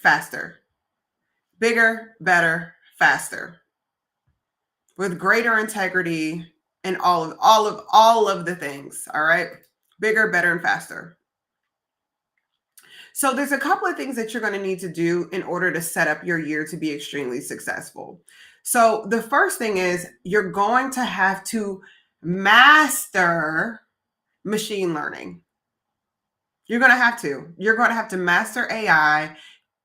faster. Bigger, better, faster. With greater integrity and all of the things, all right? Bigger, better, and faster. So there's a couple of things that you're going to need to do in order to set up your year to be extremely successful. So the first thing is you're going to have to master machine learning. You're going to have to. You're going to have to master AI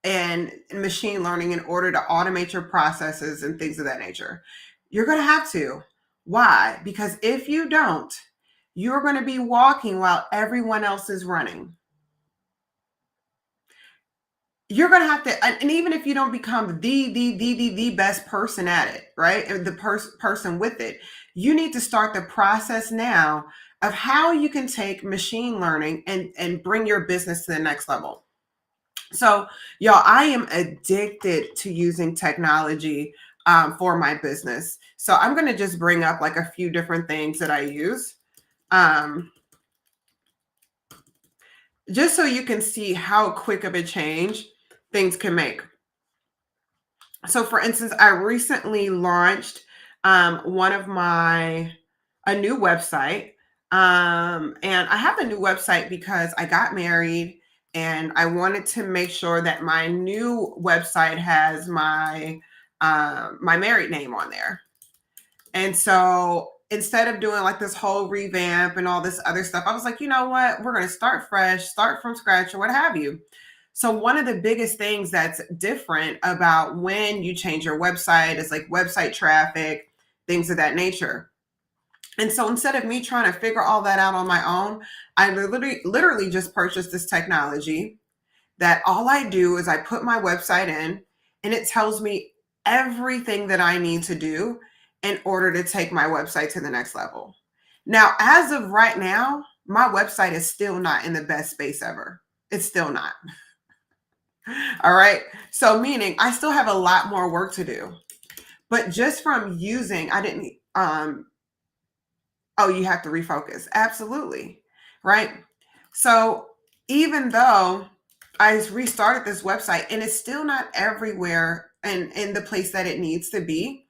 and machine learning in order to automate your processes and things of that nature. You're going to have to. Why? Because if you don't, you're going to be walking while everyone else is running. You're going to have to, and even if you don't become the best person at it, right? The person with it, you need to start the process now of how you can take machine learning and bring your business to the next level. So, y'all, I am addicted to using technology for my business. So I'm going to just bring up like a few different things that I use. Just so you can see how quick of a change things can make. So for instance, I recently launched a new website. And I have a new website because I got married and I wanted to make sure that my new website has my married name on there. And so instead of doing like this whole revamp and all this other stuff, I was like, you know what? We're going to start fresh, start from scratch or what have you. So one of the biggest things that's different about when you change your website is like website traffic, things of that nature. And so instead of me trying to figure all that out on my own, I literally just purchased this technology that all I do is I put my website in and it tells me everything that I need to do in order to take my website to the next level. Now, as of right now, my website is still not in the best space ever. It's still not. All right. So meaning I still have a lot more work to do. But just from using, I didn't, oh, you have to refocus. Absolutely. Right. So even though I restarted this website and it's still not everywhere and in the place that it needs to be,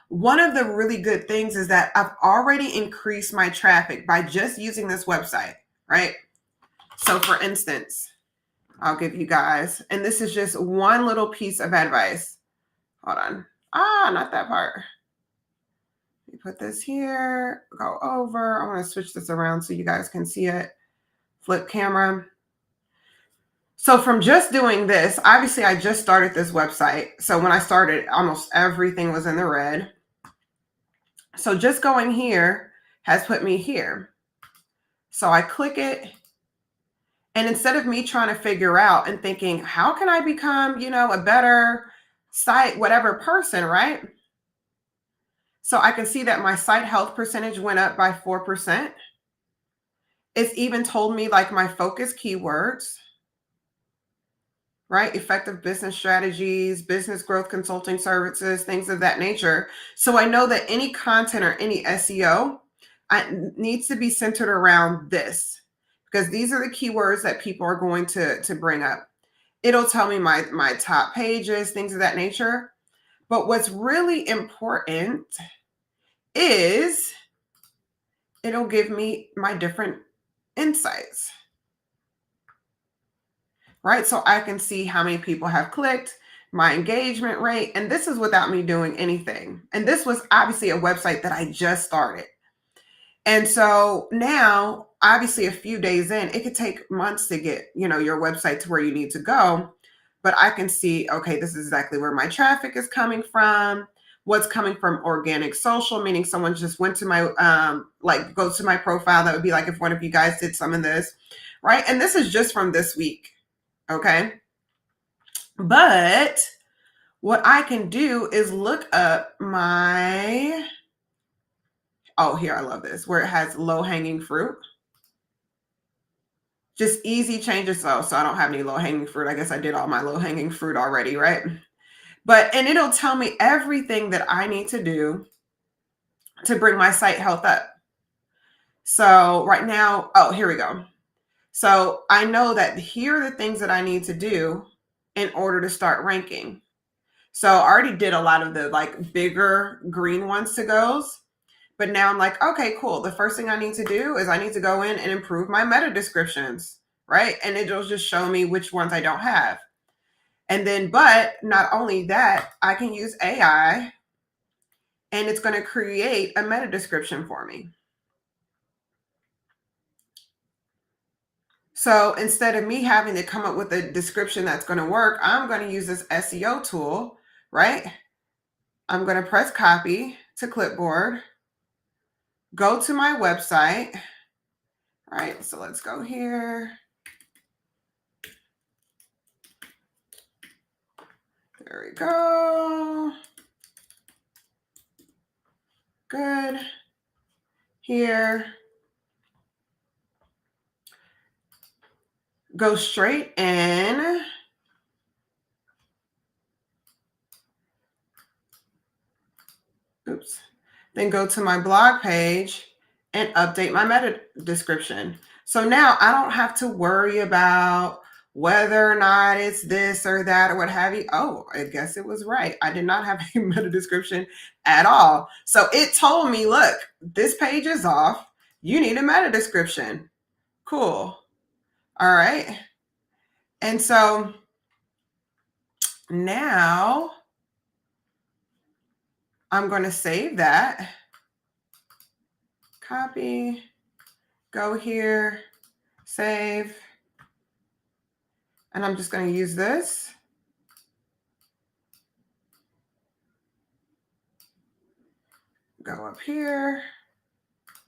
one of the really good things is that I've already increased my traffic by just using this website, right? So for instance, I'll give you guys, and this is just one little piece of advice. Hold on. Not that part. Let me put this here, go over. I want to switch this around so you guys can see it. Flip camera. So from just doing this, obviously I just started this website. So when I started, almost everything was in the red. So just going here has put me here. So I click it. And instead of me trying to figure out and thinking, how can I become, a better site, whatever person, right? So I can see that my site health percentage went up by 4%. It's even told me like my focus keywords, right? Effective business strategies, business growth consulting services, things of that nature. So I know that any content or any SEO needs to be centered around this, because these are the keywords that people are going to bring up. It'll tell me my top pages, things of that nature. But what's really important is it'll give me my different insights, right? So I can see how many people have clicked, my engagement rate, and this is without me doing anything. And this was obviously a website that I just started. And so now, obviously a few days in, it could take months to get, your website to where you need to go. But I can see, okay, this is exactly where my traffic is coming from. What's coming from organic social, meaning someone just went to my, go to my profile. That would be like if one of you guys did some of this, right? And this is just from this week, okay? But what I can do is look up my, here, I love this, where it has low-hanging fruit. Just easy changes though, so I don't have any low-hanging fruit. I guess I did all my low-hanging fruit already, right? And it'll tell me everything that I need to do to bring my site health up. So right now, here we go. So I know that here are the things that I need to do in order to start ranking. So I already did a lot of the like bigger green ones to goes. But now I'm like, okay, cool. The first thing I need to do is I need to go in and improve my meta descriptions, right? And it'll just show me which ones I don't have. And then, but not only that, I can use AI and it's going to create a meta description for me. So instead of me having to come up with a description that's going to work, I'm going to use this SEO tool, right? I'm going to press copy to clipboard, go to my website, right? So let's go here. There we go. Good. Here. Go straight in. Oops. Then go to my blog page and update my meta description. So now I don't have to worry about whether or not it's this or that or what have you. Oh, I guess it was right. I did not have a meta description at all. So it told me, look, this page is off. You need a meta description. Cool. All right. And so now I'm going to save that. Copy, go here, save. And I'm just going to use this. Go up here,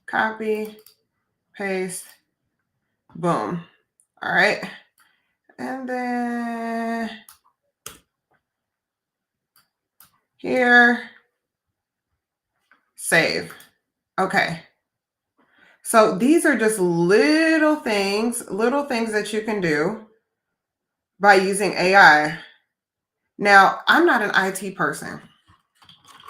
copy, paste, boom. All right. And then here, save. Okay. So these are just little things that you can do by using AI. Now, I'm not an IT person.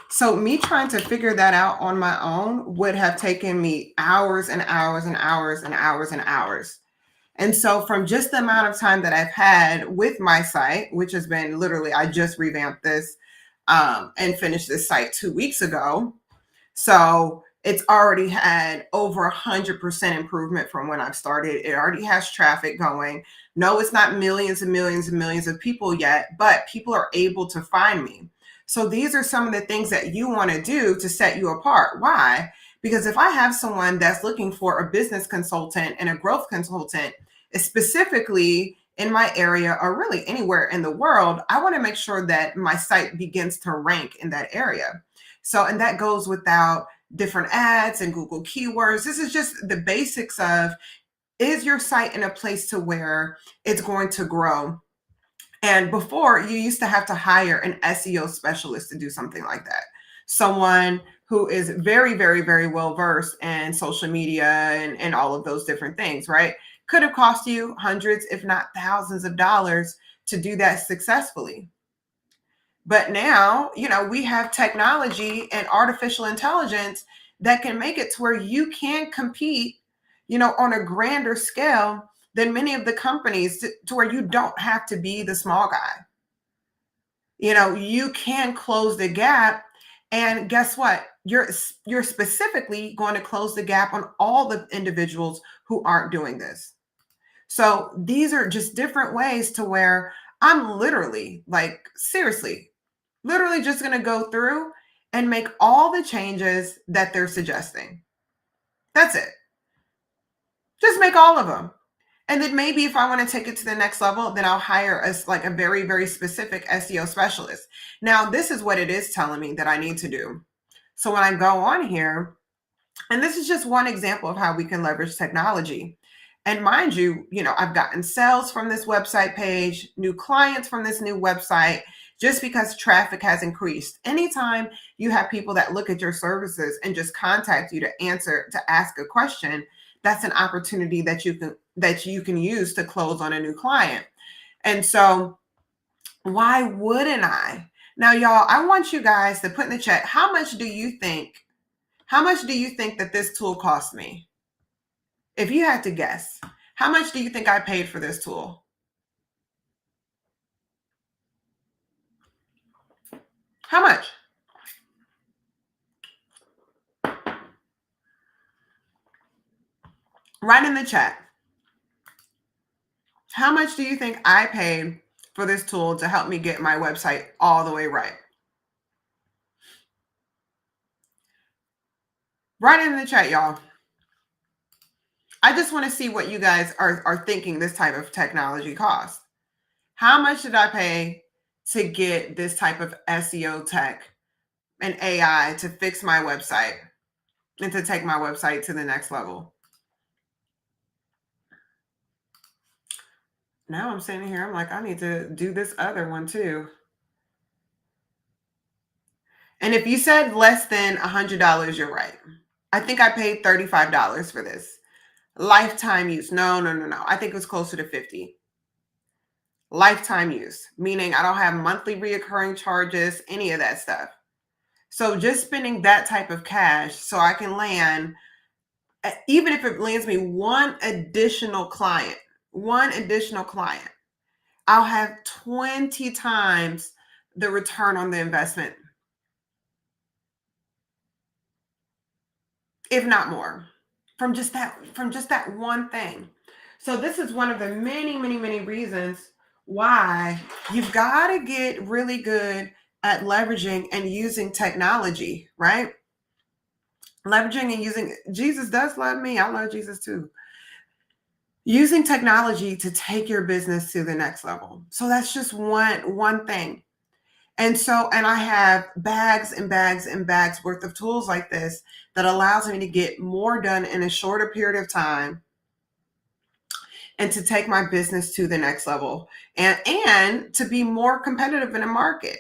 So me trying to figure that out on my own would have taken me hours and hours and hours and hours and hours. And so from just the amount of time that I've had with my site, which has been literally, I just revamped this and finished this site 2 weeks ago. So it's already had over 100% improvement from when I've started. It already has traffic going. No, it's not millions and millions and millions of people yet, but people are able to find me. So these are some of the things that you want to do to set you apart. Why? Because if I have someone that's looking for a business consultant and a growth consultant, specifically in my area or really anywhere in the world, I want to make sure that my site begins to rank in that area. So, and that goes without different ads and Google keywords. This is just the basics of, is your site in a place to where it's going to grow? And before, you used to have to hire an SEO specialist to do something like that. Someone who is very, very, very well versed in social media and all of those different things, right? Could have cost you hundreds, if not thousands of dollars to do that successfully. But now, we have technology and artificial intelligence that can make it to where you can compete, on a grander scale than many of the companies to where you don't have to be the small guy. You can close the gap. And guess what? You're specifically going to close the gap on all the individuals who aren't doing this. So these are just different ways to where I'm literally, like, seriously, literally just going to go through and make all the changes that they're suggesting. That's it. Just make all of them. And then maybe if I want to take it to the next level, then I'll hire a very, very specific SEO specialist. Now, this is what it is telling me that I need to do. So when I go on here, and this is just one example of how we can leverage technology. And mind you, I've gotten sales from this website page, new clients from this new website, just because traffic has increased. Anytime you have people that look at your services and just contact you to ask a question, that's an opportunity that you can use to close on a new client. And so why wouldn't I? Now, y'all, I want you guys to put in the chat, how much do you think that this tool cost me? If you had to guess, how much do you think I paid for this tool? How much? Write in the chat. How much do you think I paid for this tool to help me get my website all the way right? Write it in the chat, y'all. I just want to see what you guys are thinking this type of technology costs. How much did I pay to get this type of SEO tech and AI to fix my website and to take my website to the next level? Now I'm sitting here, I'm like, I need to do this other one too. And if you said less than $100, you're right. I think I paid $35 for this. Lifetime use. No. I think it was closer to 50. Lifetime use, meaning I don't have monthly reoccurring charges, any of that stuff. So just spending that type of cash so I can land, even if it lands me one additional client, I'll have 20 times the return on the investment, if not more, from just that one thing. So this is one of the many reasons why you've got to get really good at leveraging and using technology, right? Leveraging and using, Jesus does love me. I love Jesus too. Using technology to take your business to the next level. So that's just one thing. And I have bags and bags and bags worth of tools like this that allows me to get more done in a shorter period of time and to take my business to the next level and to be more competitive in a market,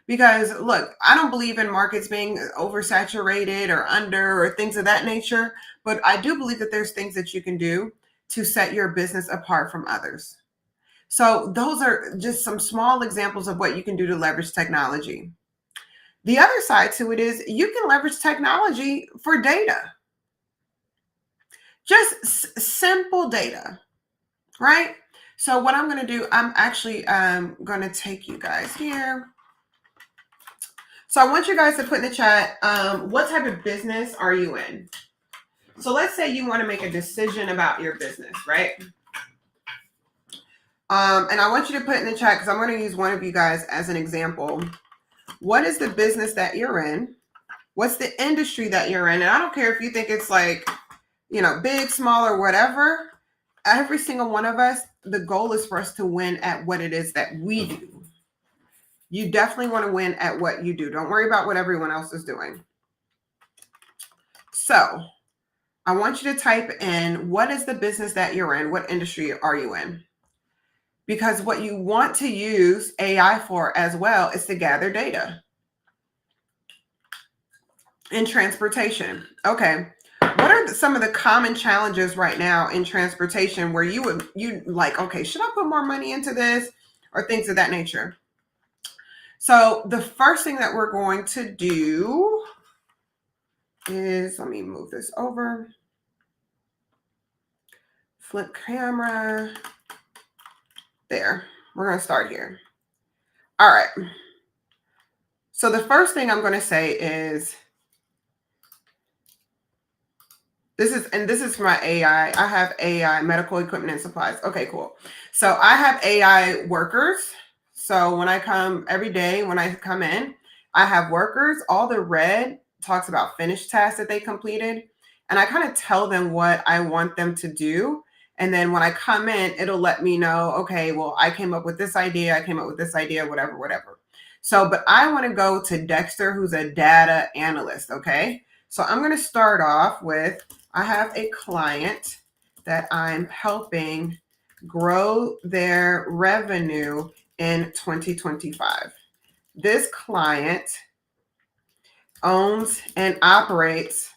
because look, I don't believe in markets being oversaturated or under or things of that nature, but I do believe that there's things that you can do to set your business apart from others. So those are just some small examples of what you can do to leverage technology. The other side to it is you can leverage technology for data, just simple data, right? So what I'm going to do, I'm actually going to take you guys here. So I want you guys to put in the chat, what type of business are you in? So let's say you want to make a decision about your business, right? And I want you to put in the chat, because I'm going to use one of you guys as an example. What is the business that you're in? What's the industry that you're in? And I don't care if you think it's like, big, small, or whatever. Every single one of us, the goal is for us to win at what it is that we do. You definitely want to win at what you do. Don't worry about what everyone else is doing. So I want you to type in, what is the business that you're in? What industry are you in? Because what you want to use AI for as well is to gather data. In transportation. Okay. What are some of the common challenges right now in transportation where you like, okay, should I put more money into this or things of that nature? So the first thing that we're going to do is, let me move this over. Flip camera. There. We're going to start here. All right. So the first thing I'm going to say is, this is for my AI. I have AI, medical equipment and supplies. Okay, cool. So I have AI workers. So when I come every day, when I come in, I have workers. All the red talks about finished tasks that they completed. And I kind of tell them what I want them to do. And then when I come in, it'll let me know, okay, well, I came up with this idea. Whatever. So, but I want to go to Dexter, who's a data analyst. Okay. So I'm going to start off with, I have a client that I'm helping grow their revenue in 2025. This client owns and operates.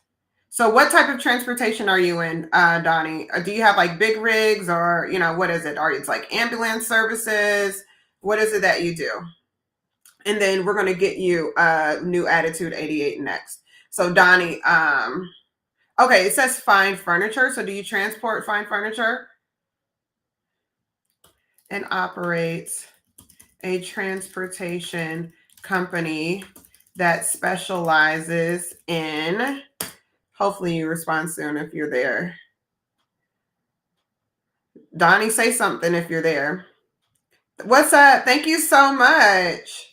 So what type of transportation are you in, Donnie? Do you have like big rigs, or, what is it? It's like ambulance services? What is it that you do? And then we're going to get you new Attitude 88 next. So Donnie, okay, it says fine furniture. So do you transport fine furniture? And operates a transportation company that specializes in, hopefully you respond soon if you're there. Donnie, say something if you're there. What's up? Thank you so much.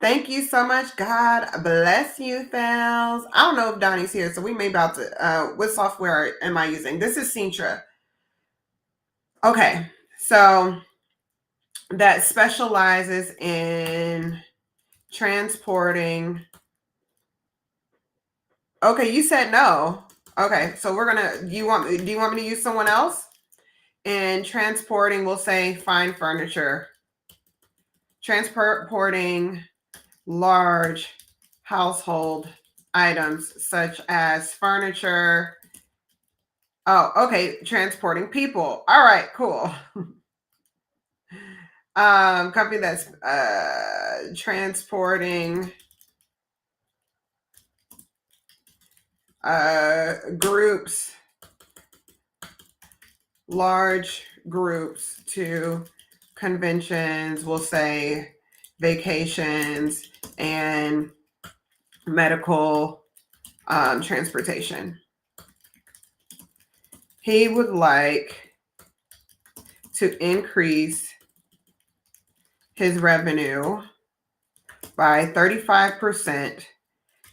Thank you so much. God bless you, Fells. I don't know if Donnie's here, so we may about to. What software am I using? This is Sintra. Okay, so that specializes in transporting. Okay, you said no. Okay, so we're gonna. Do you want me to use someone else? In transporting, we'll say fine furniture. Transporting large household items such as furniture. Oh, okay. Transporting people. All right, cool. Company that's transporting groups, large groups to conventions, we'll say vacations and medical transportation. He would like to increase his revenue by 35%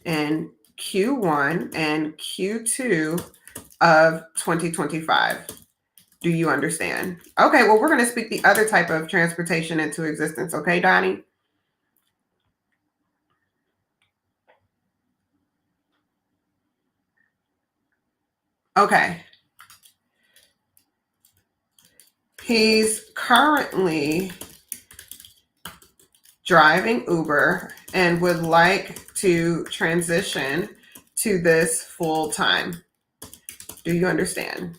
in Q1 and Q2 of 2025. Do you understand? Okay, well, we're going to speak the other type of transportation into existence. Okay, Donnie? Okay. He's currently driving Uber and would like to transition to this full time. Do you understand?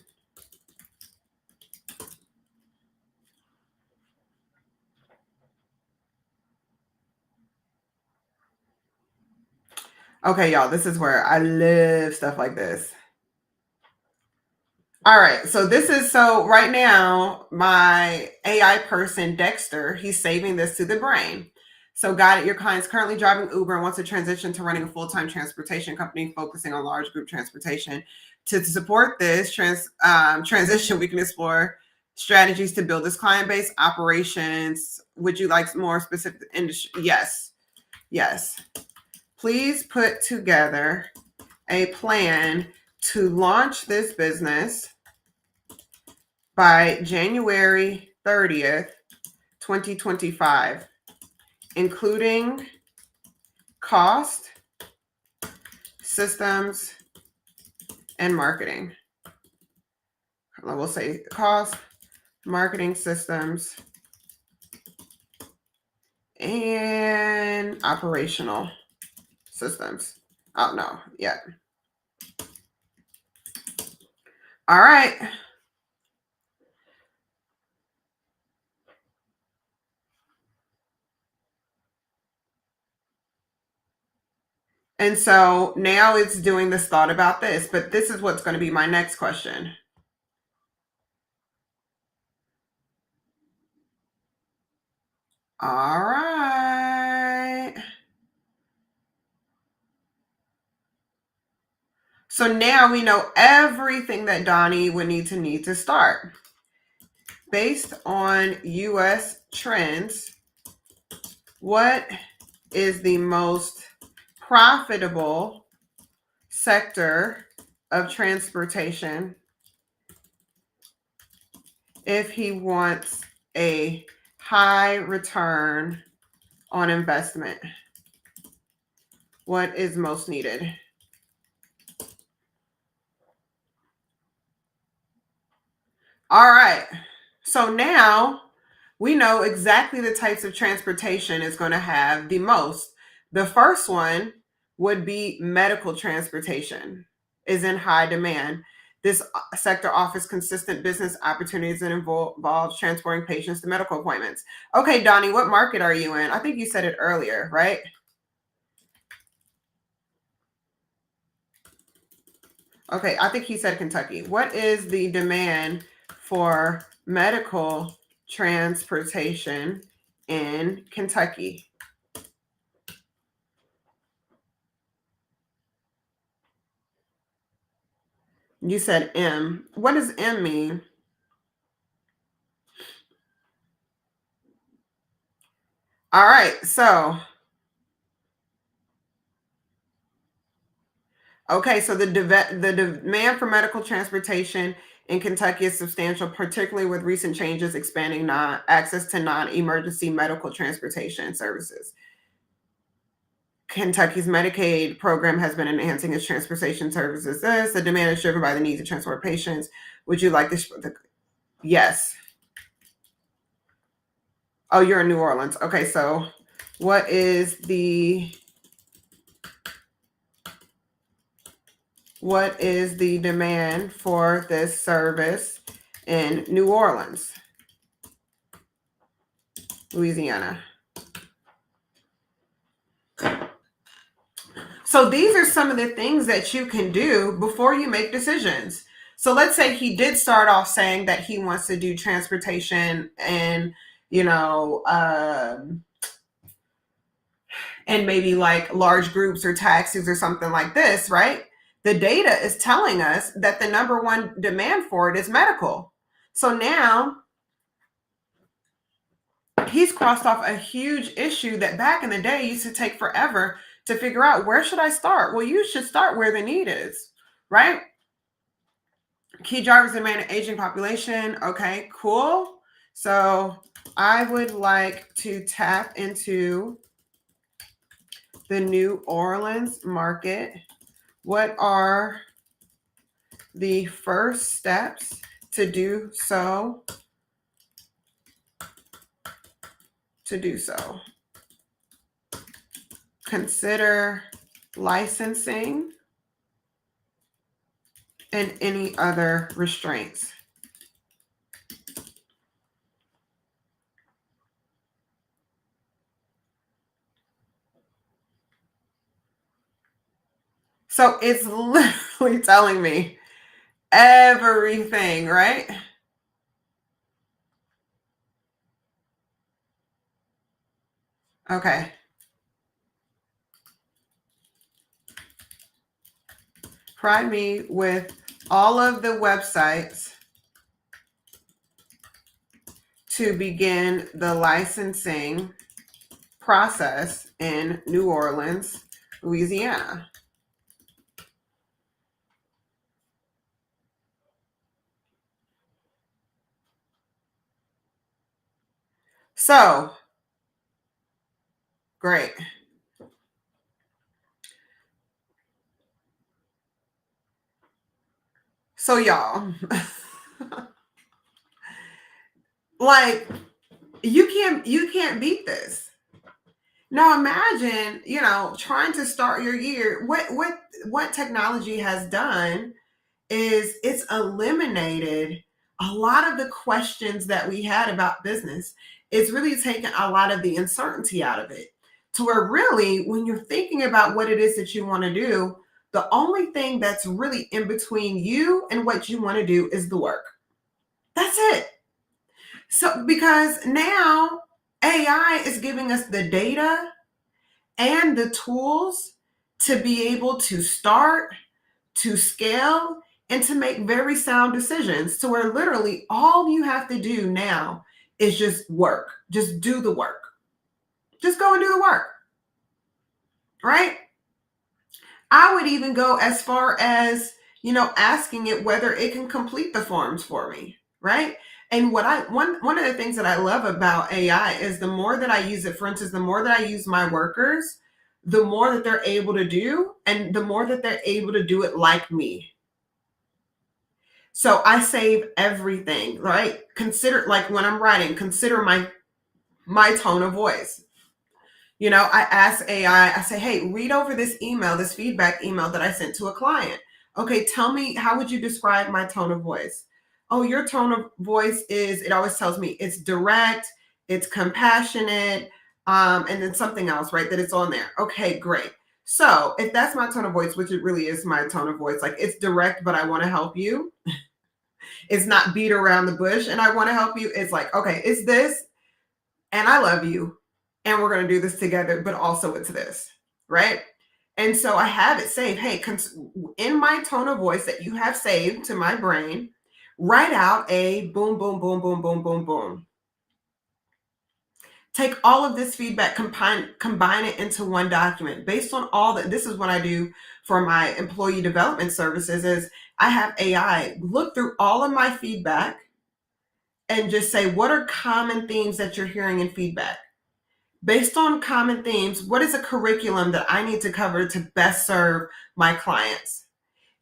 Okay, y'all, this is where I love stuff like this. All right, so right now, my AI person, Dexter, he's saving this to the brain. So got it, your client's currently driving Uber and wants to transition to running a full-time transportation company focusing on large group transportation. To support this transition, we can explore strategies to build this client base, operations. Would you like more specific industry? Yes. Please put together a plan to launch this business by January 30th, 2025, including cost, systems, and marketing. We'll say cost, marketing, systems, and operational systems. Oh, no, yeah. All right. And so now it's doing this thought about this, but this is what's going to be my next question. All right. So now we know everything that Donnie would need to start. Based on US trends, what is the most profitable sector of transportation if he wants a high return on investment? What is most needed? All right. So now we know exactly the types of transportation is going to have the most. The first one would be medical transportation is in high demand. This sector offers consistent business opportunities and involves transporting patients to medical appointments. Okay, Donnie, what market are you in? I think you said it earlier, right? Okay, I think he said Kentucky. What is the demand for medical transportation in Kentucky. You said M. What does M mean? All right. So, okay. So the demand for medical transportation in Kentucky is substantial, particularly with recent changes expanding access to non-emergency medical transportation services. Kentucky's Medicaid program has been enhancing its transportation services. The demand is driven by the need to transport patients. Would you like this? Yes. Oh, you're in New Orleans. Okay, so what is the demand for this service in New Orleans, Louisiana? So these are some of the things that you can do before you make decisions. So let's say he did start off saying that he wants to do transportation and, you know, and maybe like large groups or taxis or something like this, right? The data is telling us that the number one demand for it is medical. So now he's crossed off a huge issue that back in the day used to take forever to figure out, where should I start? Well, you should start where the need is, right? Key drivers demand an aging population. Okay, cool. So I would like to tap into the New Orleans market. What are the first steps to do so? Consider licensing and any other restraints. So it's literally telling me everything, right? Okay. Provide me with all of the websites to begin the licensing process in New Orleans, Louisiana. So, great. So y'all, like you can't beat this. Now imagine, trying to start your year. What technology has done is it's eliminated a lot of the questions that we had about business. It's really taken a lot of the uncertainty out of it, to where really, when you're thinking about what it is that you want to do, the only thing that's really in between you and what you want to do is the work. That's it. So, because now AI is giving us the data and the tools to be able to start, to scale, and to make very sound decisions, to where literally all you have to do now is just work. Just do the work. Just go and do the work. Right? I would even go as far as, asking it whether it can complete the forms for me. Right? And one of the things that I love about AI is the more that I use it, for instance, the more that I use my workers, the more that they're able to do, and the more that they're able to do it like me. So I save everything, right? Consider, like when I'm writing, consider my tone of voice. I ask AI, I say, hey, read over this email, this feedback email that I sent to a client. Okay, tell me, how would you describe my tone of voice? Oh, your tone of voice is, it always tells me it's direct, it's compassionate, and then something else, right? That it's on there. Okay, great. So if that's my tone of voice, which it really is my tone of voice, like it's direct, but I want to help you. It's not beat around the bush and I want to help you. It's like, okay, it's this. and I love you, and we're going to do this together, but also it's this, right? And so I have it saved. Hey, in my tone of voice that you have saved to my brain, write out a boom, boom, boom, boom, boom, boom, boom. Take all of this feedback, combine it into one document based on all that. This is what I do for my employee development services is I have AI look through all of my feedback and just say, what are common themes that you're hearing in feedback? Based on common themes, what is a curriculum that I need to cover to best serve my clients?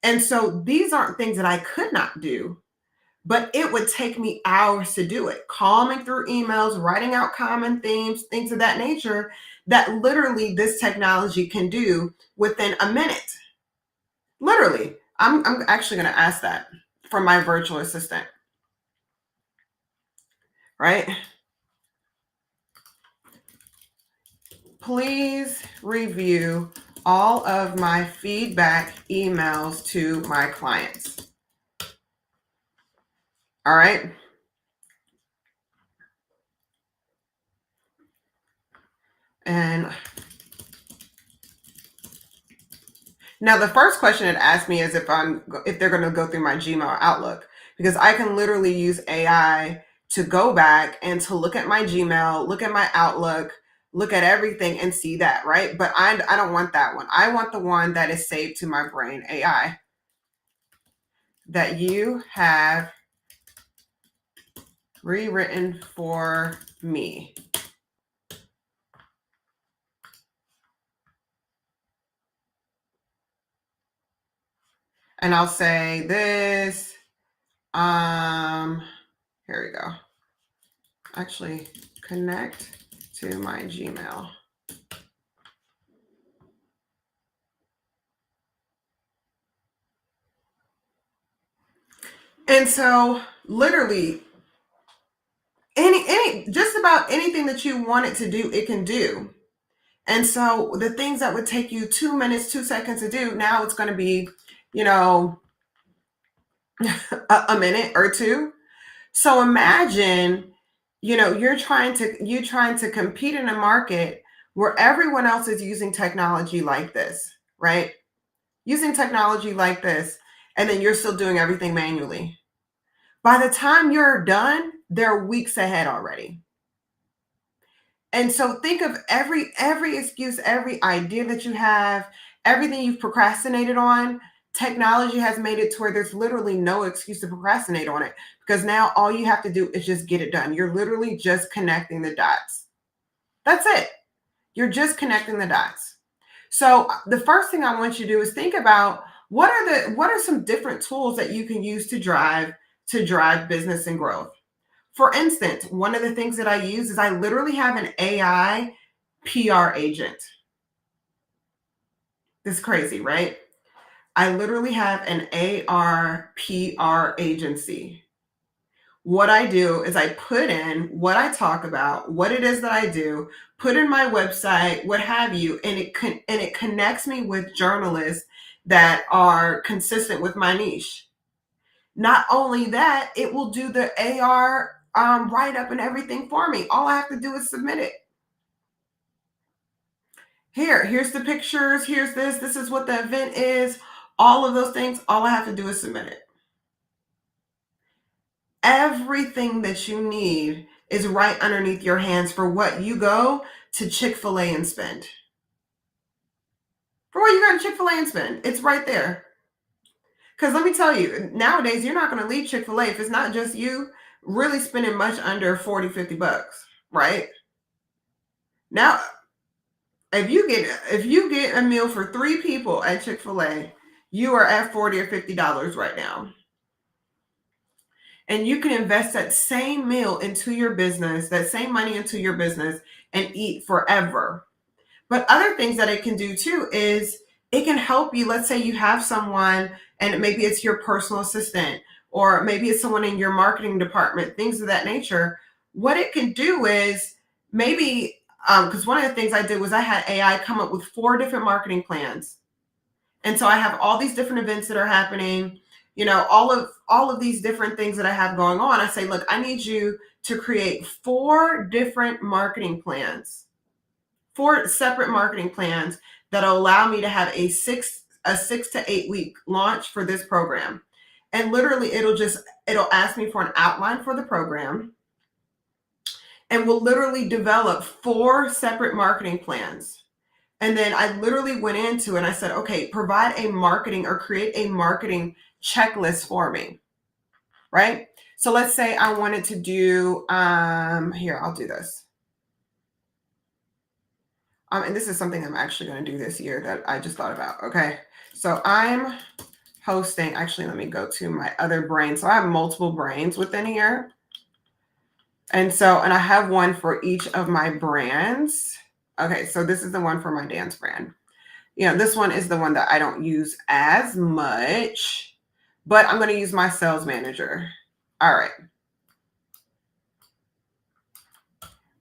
And so these aren't things that I could not do, but it would take me hours to do it. Calming through emails, writing out common themes, things of that nature, that literally this technology can do within a minute. Literally. I'm actually going to ask that from my virtual assistant, right? Please review all of my feedback emails to my clients. All right. And now the first question it asked me is if they're going to go through my Gmail or Outlook, because I can literally use AI to go back and to look at my Gmail, look at my Outlook, look at everything and see that, right? But I don't want that one. I want the one that is saved to my brain, AI, that you have rewritten for me. And I'll say this, here we go. Actually, connect to my Gmail. And so literally any just about anything that you want it to do, it can do. And so the things that would take you 2 minutes, 2 seconds to do, now it's going to be, a minute or two. So imagine, you're trying to compete in a market where everyone else is using technology like this, right? Using technology like this, and then you're still doing everything manually. By the time you're done, they're weeks ahead already. And so think of every excuse, every idea that you have, everything you've procrastinated on. Technology has made it to where there's literally no excuse to procrastinate on it, because now all you have to do is just get it done. You're literally just connecting the dots. That's it. You're just connecting the dots. So the first thing I want you to do is think about what are some different tools that you can use to drive business and growth. For instance, one of the things that I use is I literally have an AI PR agent. This is crazy, right? I literally have an AR PR agency. What I do is I put in what I talk about, what it is that I do, put in my website, what have you, and it connects me with journalists that are consistent with my niche. Not only that, it will do the AR write up and everything for me. All I have to do is submit it. Here's the pictures. Here's this. This is what the event is. All of those things. All I have to do is submit it. Everything that you need is right underneath your hands for what you go to Chick-fil-A and spend. For what you go to Chick-fil-A and spend. It's right there. Because let me tell you, nowadays, you're not going to leave Chick-fil-A if it's not just you really spending much under 40, 50 bucks, right? Now, if you get a meal for 3 people at Chick-fil-A, you are at $40 or $50 right now. And you can invest that same meal into your business, that same money into your business, and eat forever. But other things that it can do too is it can help you. Let's say you have someone, and maybe it's your personal assistant, or maybe it's someone in your marketing department, things of that nature. What it can do is maybe, because one of the things I did was I had AI come up with 4 different marketing plans. And so I have all these different events that are happening. you know, all of these different things that I have going on. I say, look, I need you to create 4 different marketing plans, 4 separate marketing plans that'll allow me to have a 6 to 8 week launch for this program. And literally it'll ask me for an outline for the program, and we'll literally develop 4 separate marketing plans. And then I literally went into and I said, okay, provide a marketing or create a marketing checklist for me, right? So let's say I wanted to do, here, I'll do this. And this is something I'm actually going to do this year that I just thought about. Okay. So I'm hosting, actually, let me go to my other brain. So I have multiple brains within here. And I have one for each of my brands. Okay. So this is the one for my dance brand. You know, this one is the one that I don't use as much, but I'm going to use my sales manager. All right.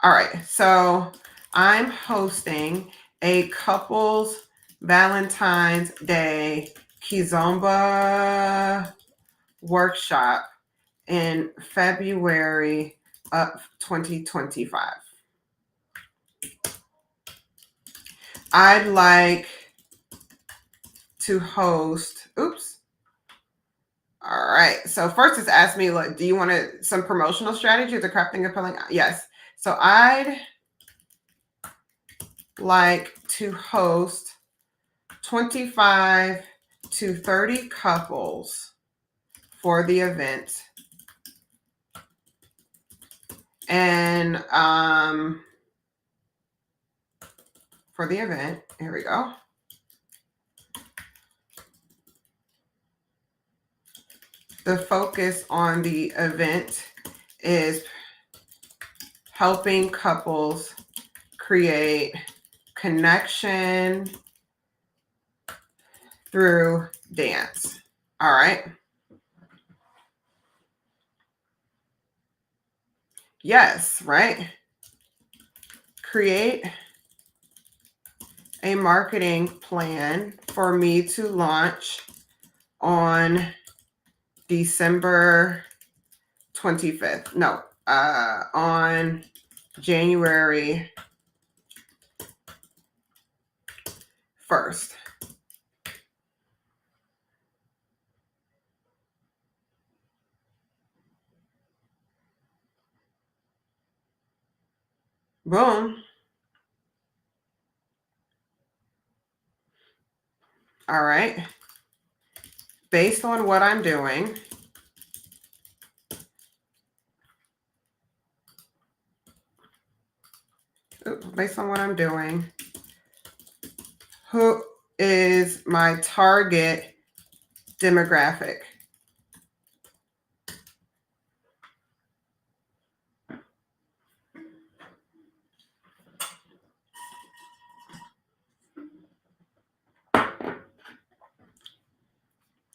All right. So I'm hosting a couples Valentine's Day Kizomba workshop in February of 2025. I'd like to host, oops. All right. So first it's asked me, like, do you want some promotional strategy or the crafting appealing? Yes. So I'd like to host 25 to 30 couples for the event. And for the event, here we go. The focus on the event is helping couples create connection through dance. All right. Yes, right? Create a marketing plan for me to launch on December 25th. No, on January 1st. Boom. All right. Based on what I'm doing, who is my target demographic?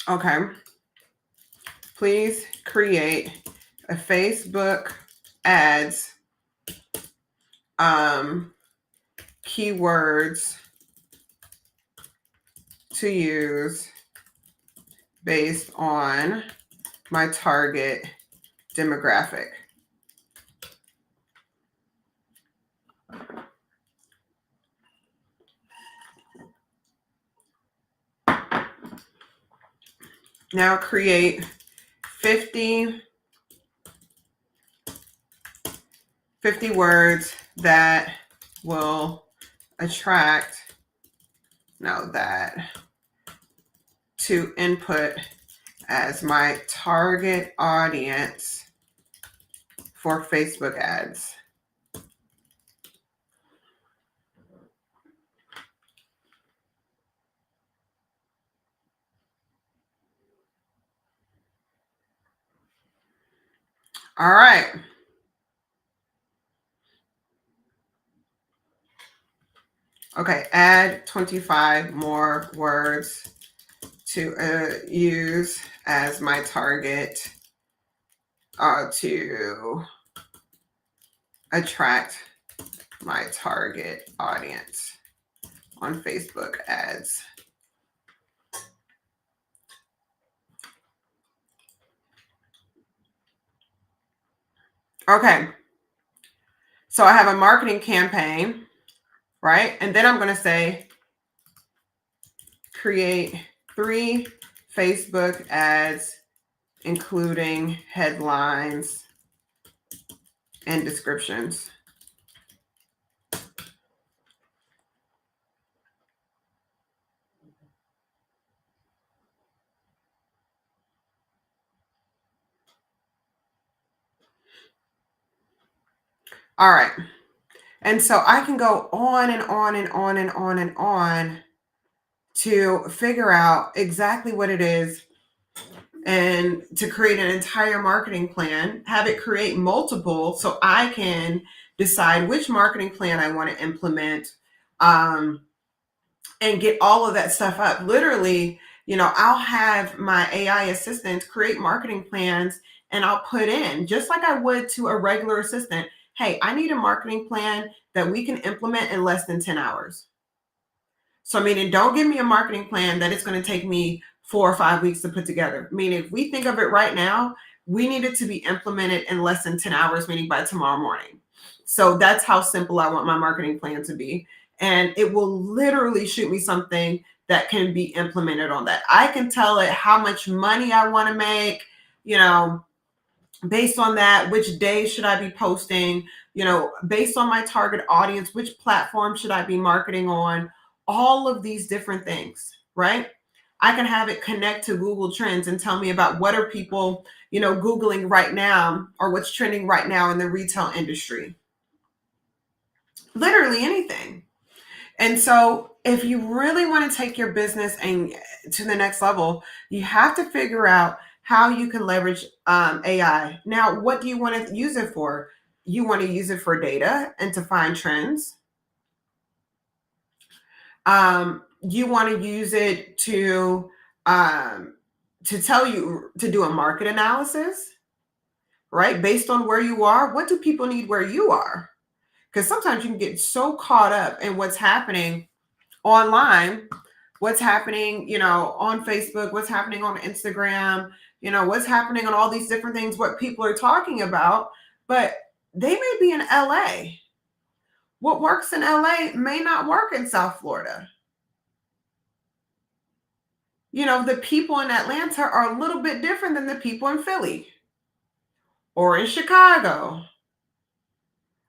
Okay. Please create a Facebook ads keywords to use based on my target demographic. Now create 50 words that will attract, to input as my target audience for Facebook ads. All right. Okay, add 25 more words to use as my target to attract my target audience on Facebook ads. Okay. So I have a marketing campaign, right? And then I'm going to say create 3 Facebook ads, including headlines and descriptions. All right. And so I can go on and on and on and on and on to figure out exactly what it is and to create an entire marketing plan, have it create multiple so I can decide which marketing plan I want to implement, and get all of that stuff up. Literally, I'll have my AI assistant create marketing plans and I'll put in, just like I would to a regular assistant, hey, I need a marketing plan that we can implement in less than 10 hours. So, meaning, don't give me a marketing plan that it's going to take me 4 or 5 weeks to put together. Meaning, if we think of it right now, we need it to be implemented in less than 10 hours, meaning by tomorrow morning. So, that's how simple I want my marketing plan to be. And it will literally shoot me something that can be implemented on that. I can tell it how much money I want to make, you know, based on that, which day should I be posting, based on my target audience, which platform should I be marketing on, all of these different things, right? I can have it connect to Google Trends and tell me about what are people, Googling right now, or what's trending right now in the retail industry. Literally anything. And so if you really want to take your business and to the next level, you have to figure out how you can leverage AI. Now, what do you want to use it for? You want to use it for data and to find trends. You want to use it to tell you to do a market analysis, right? Based on where you are, what do people need where you are? Because sometimes you can get so caught up in what's happening online, what's happening, on Facebook, what's happening on Instagram, what's happening on all these different things, what people are talking about, but they may be in LA. What works in LA may not work in South Florida. The people in Atlanta are a little bit different than the people in Philly or in Chicago.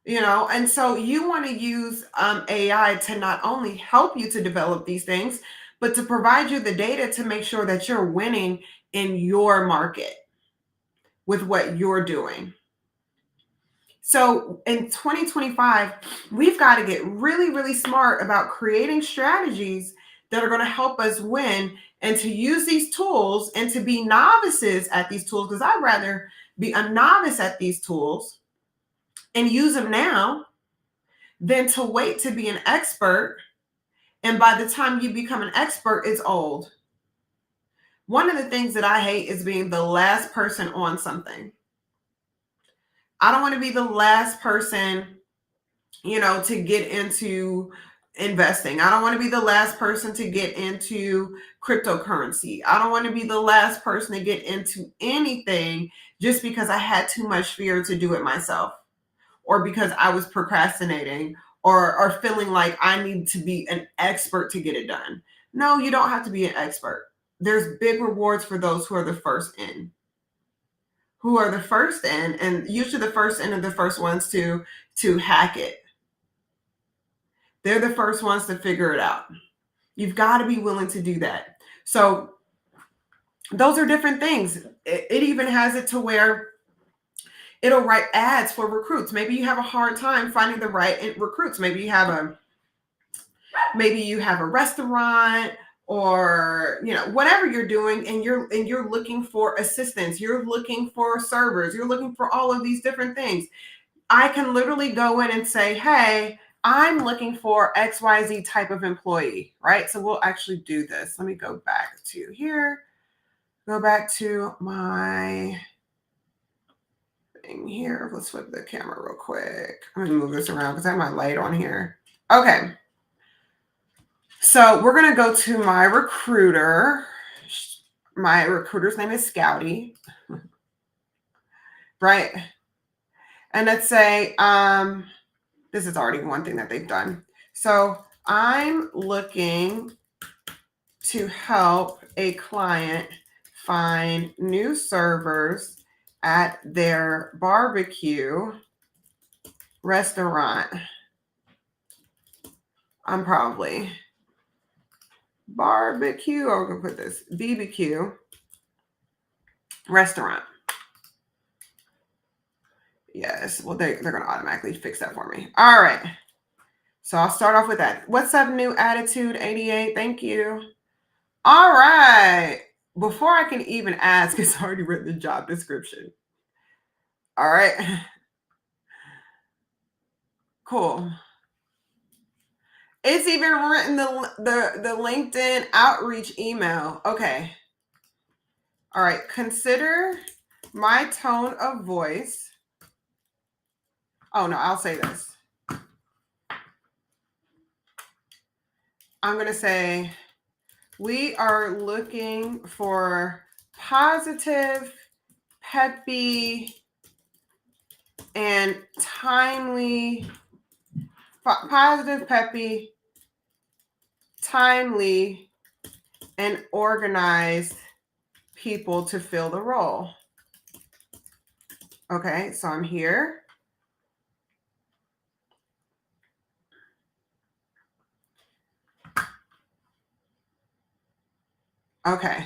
And so you want to use AI to not only help you to develop these things, but to provide you the data to make sure that you're winning in your market with what you're doing. So in 2025, we've got to get really, really smart about creating strategies that are going to help us win and to use these tools and to be novices at these tools, because I'd rather be a novice at these tools and use them now than to wait to be an expert. And by the time you become an expert, it's old. One of the things that I hate is being the last person on something. I don't want to be the last person, to get into investing. I don't want to be the last person to get into cryptocurrency. I don't want to be the last person to get into anything just because I had too much fear to do it myself, or because I was procrastinating, or feeling like I need to be an expert to get it done. No, you don't have to be an expert. There's big rewards for those who are the first in. And usually the first in are the first ones to hack it. They're the first ones to figure it out. You've got to be willing to do that. So those are different things. It even has it to where it'll write ads for recruits. Maybe you have a hard time finding the right recruits. Maybe you have a restaurant, or whatever you're doing, and you're looking for assistants, you're looking for servers, you're looking for all of these different things. I can literally go in and say, hey, I'm looking for XYZ type of employee, right? So we'll actually do this. Let me go back to here. Go back to my thing here. Let's flip the camera real quick. I'm going to move this around because I have my light on here. Okay. So we're going to go to my recruiter. My recruiter's name is Scouty, right? And let's say, this is already one thing that they've done. So I'm looking to help a client find new servers at their barbecue restaurant. I'm probably barbecue, or we're going to put this BBQ restaurant. Yes, well, they're going to automatically fix that for me. All right. So I'll start off with that. What's up, New Attitude 88? Thank you. All right. Before I can even ask, it's already written the job description. All right. Cool. It's even written the LinkedIn outreach email. Okay. All right. Consider my tone of voice. Oh, no, I'll say this. I'm going to say, we are looking for positive, peppy, and timely, and organized people to fill the role. Okay, so I'm here. Okay.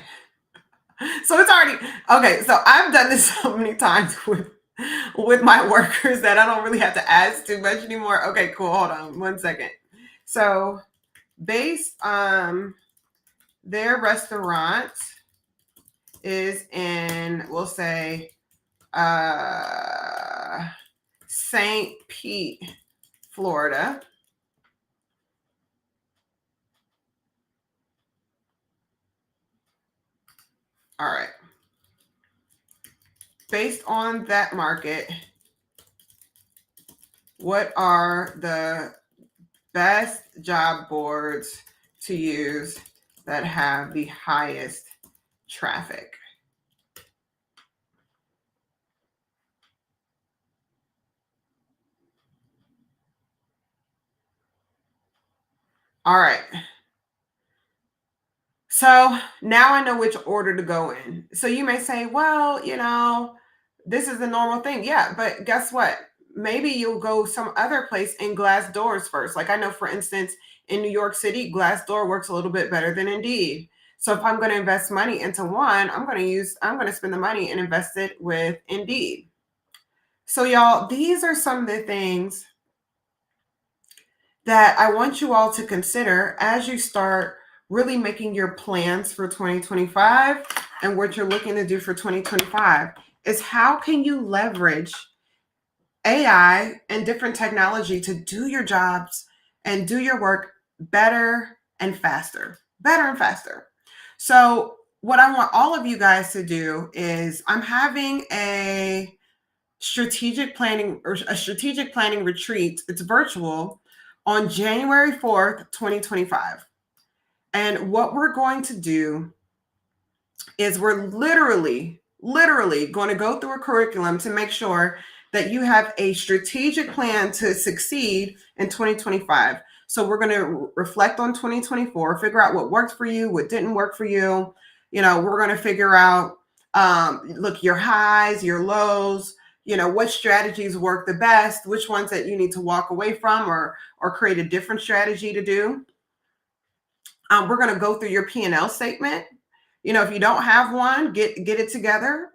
So it's already, okay, so I've done this so many times with my workers that I don't really have to ask too much anymore. Okay, cool. Hold on 1 second. So based on their restaurant is in, we'll say, St. Pete, Florida. All right. Based on that market, what are the best job boards to use that have the highest traffic? All right. So now I know which order to go in. So you may say, well, this is the normal thing. Yeah, but guess what? Maybe you'll go some other place in Glassdoors first. Like I know, for instance, in New York City, Glassdoor works a little bit better than Indeed. So if I'm going to invest money into one, I'm going to spend the money and invest it with Indeed. So y'all, these are some of the things that I want you all to consider as you start really making your plans for 2025 and what you're looking to do for 2025 is how can you leverage AI and different technology to do your jobs and do your work better and faster. So what I want all of you guys to do is I'm having a strategic planning retreat. It's virtual on January 4th, 2025. And what we're going to do is we're literally going to go through a curriculum to make sure that you have a strategic plan to succeed in 2025. So we're going to reflect on 2024, figure out what worked for you, what didn't work for you. We're going to figure out, look, your highs, your lows, what strategies work the best, which ones that you need to walk away from or create a different strategy to do. We're going to go through your P&L statement. If you don't have one, get it together.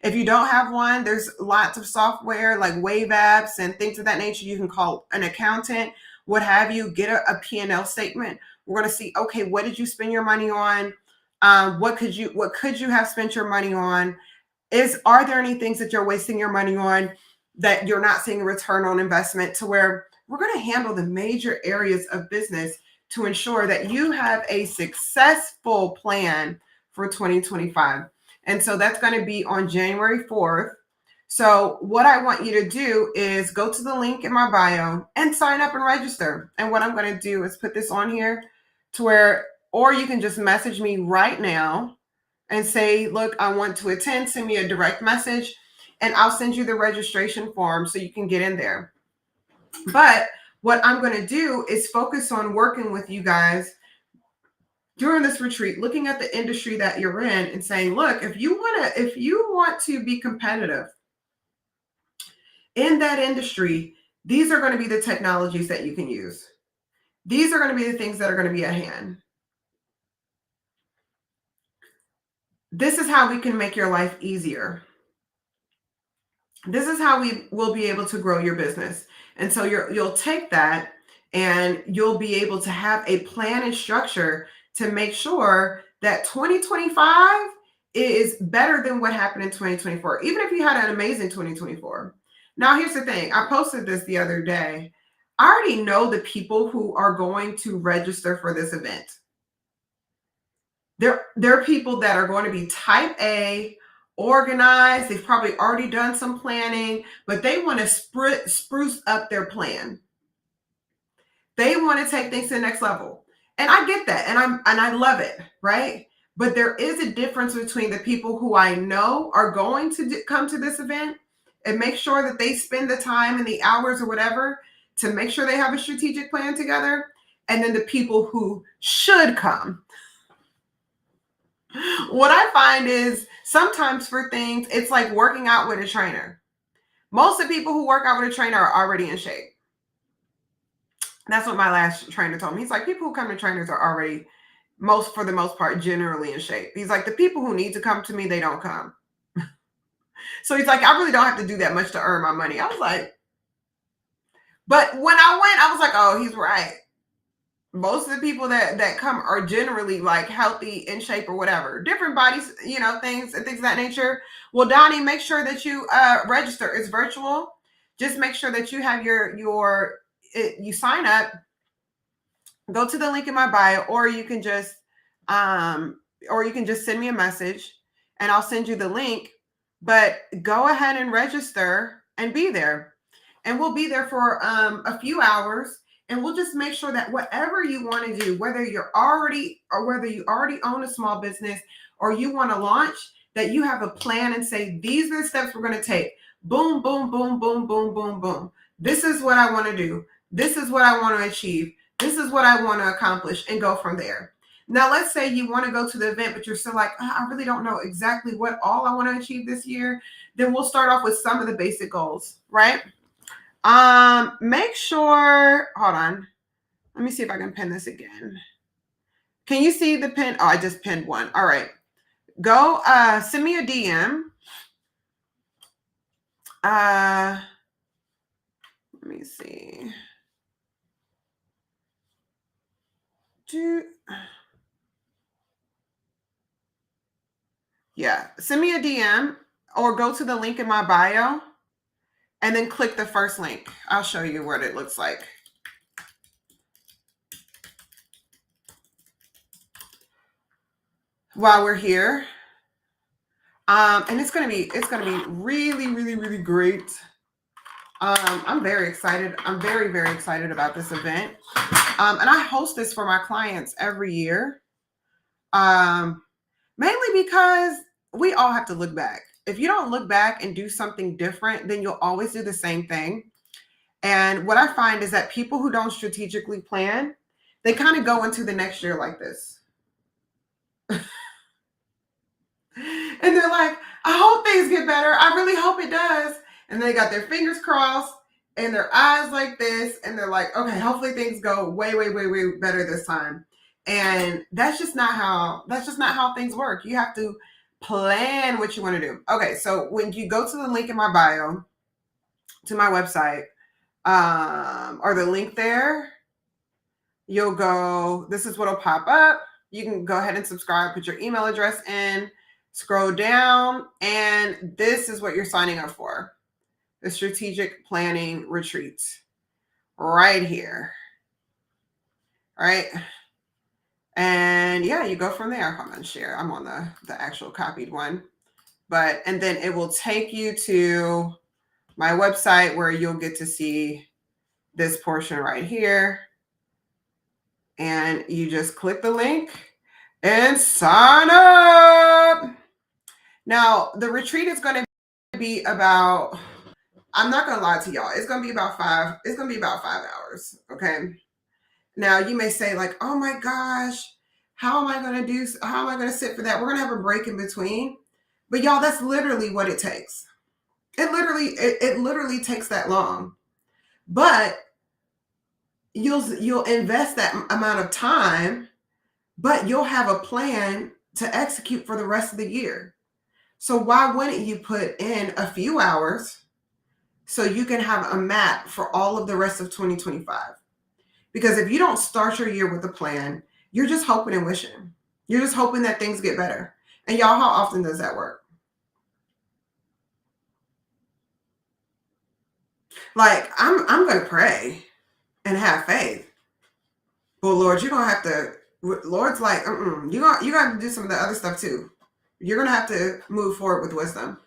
If you don't have one, there's lots of software like Wave apps and things of that nature. You can call an accountant, what have you, get a P&L statement. We're going to see, okay, what did you spend your money on? What could you have spent your money on? Are there any things that you're wasting your money on that you're not seeing a return on investment, to where we're going to handle the major areas of business to ensure that you have a successful plan for 2025. And so that's going to be on January 4th. So what I want you to do is go to the link in my bio and sign up and register. And what I'm going to do is put this on here to where, or you can just message me right now and say, look, I want to attend, send me a direct message. and I'll send you the registration form so you can get in there. But what I'm going to do is focus on working with you guys during this retreat, looking at the industry that you're in and saying, look, if you want to be competitive in that industry, these are going to be the technologies that you can use. These are going to be the things that are going to be at hand. This is how we can make your life easier. This is how we will be able to grow your business. And so you'll take that and you'll be able to have a plan and structure to make sure that 2025 is better than what happened in 2024, even if you had an amazing 2024. Now, here's the thing. I posted this the other day. I already know the people who are going to register for this event. They're people that are going to be type A, organized. They've probably already done some planning, but they want to spruce up their plan. They want to take things to the next level. And I get that. And I love it, right? But there is a difference between the people who I know are going to come to this event and make sure that they spend the time and the hours or whatever to make sure they have a strategic plan together, and then the people who should come. What I find is sometimes for things, it's like working out with a trainer. Most of the people who work out with a trainer are already in shape. That's what my last trainer told me. He's like, people who come to trainers are already, for the most part, generally in shape. He's like, the people who need to come to me, they don't come. So he's like, I really don't have to do that much to earn my money. I was like, but when I went, I was like, oh, he's right. Most of the people that come are generally like healthy, in shape, or whatever. Different bodies, things of that nature. Well, Donnie, make sure that you register. It's virtual. Just make sure that you have you sign up. Go to the link in my bio, or you can just send me a message, and I'll send you the link. But go ahead and register and be there, and we'll be there for a few hours. And we'll just make sure that whatever you want to do, whether you already own a small business or you want to launch, that you have a plan and say, these are the steps we're going to take. Boom, boom, boom, boom, boom, boom, boom. This is what I want to do. This is what I want to achieve. This is what I want to accomplish, and go from there. Now, let's say you want to go to the event, but you're still like, I really don't know exactly what all I want to achieve this year. Then we'll start off with some of the basic goals, right? Make sure, hold on. Let me see if I can pin this again. Can you see the pin? Oh, I just pinned one. All right. Go, send me a DM. Let me see. Yeah, send me a DM or go to the link in my bio and then click the first link. I'll show you what it looks like. While we're here. And it's gonna be really, really, really great. I'm very excited. I'm very, very excited about this event. And I host this for my clients every year. Mainly because we all have to look back. If you don't look back and do something different, then you'll always do the same thing. And what I find is that people who don't strategically plan, they kind of go into the next year like this. And they're like, I hope things get better. I really hope it does. And they got their fingers crossed and their eyes like this. And they're like, okay, hopefully things go way, way, way, way better this time. And that's just not how things work. You have to plan what you want to do. Okay, so when you go to the link in my bio to my website, or the link there, you'll go, this is what'll pop up. You can go ahead and subscribe, put your email address in, scroll down, and this is what you're signing up for. The strategic planning retreat right here. All right. And yeah, you go from there. Hold on, share. I'm on the actual copied one. And then it will take you to my website where you'll get to see this portion right here. And you just click the link and sign up. Now, the retreat is going to be about, I'm not going to lie to y'all. It's going to be about 5 hours. Okay. Now you may say like, oh my gosh, how am I going to sit for that? We're going to have a break in between. But y'all, that's literally what it takes. It literally takes that long. But you'll invest that amount of time, but you'll have a plan to execute for the rest of the year. So why wouldn't you put in a few hours so you can have a map for all of the rest of 2025? Because if you don't start your year with a plan, you're just hoping and wishing. You're just hoping that things get better. And y'all, how often does that work? Like, I'm going to pray and have faith. But Lord, you're going to have to, Lord's like, you're going to have to do some of the other stuff too. You're going to have to move forward with wisdom.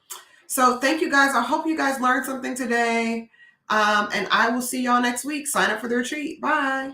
So thank you guys. I hope you guys learned something today. And I will see y'all next week. Sign up for the retreat. Bye.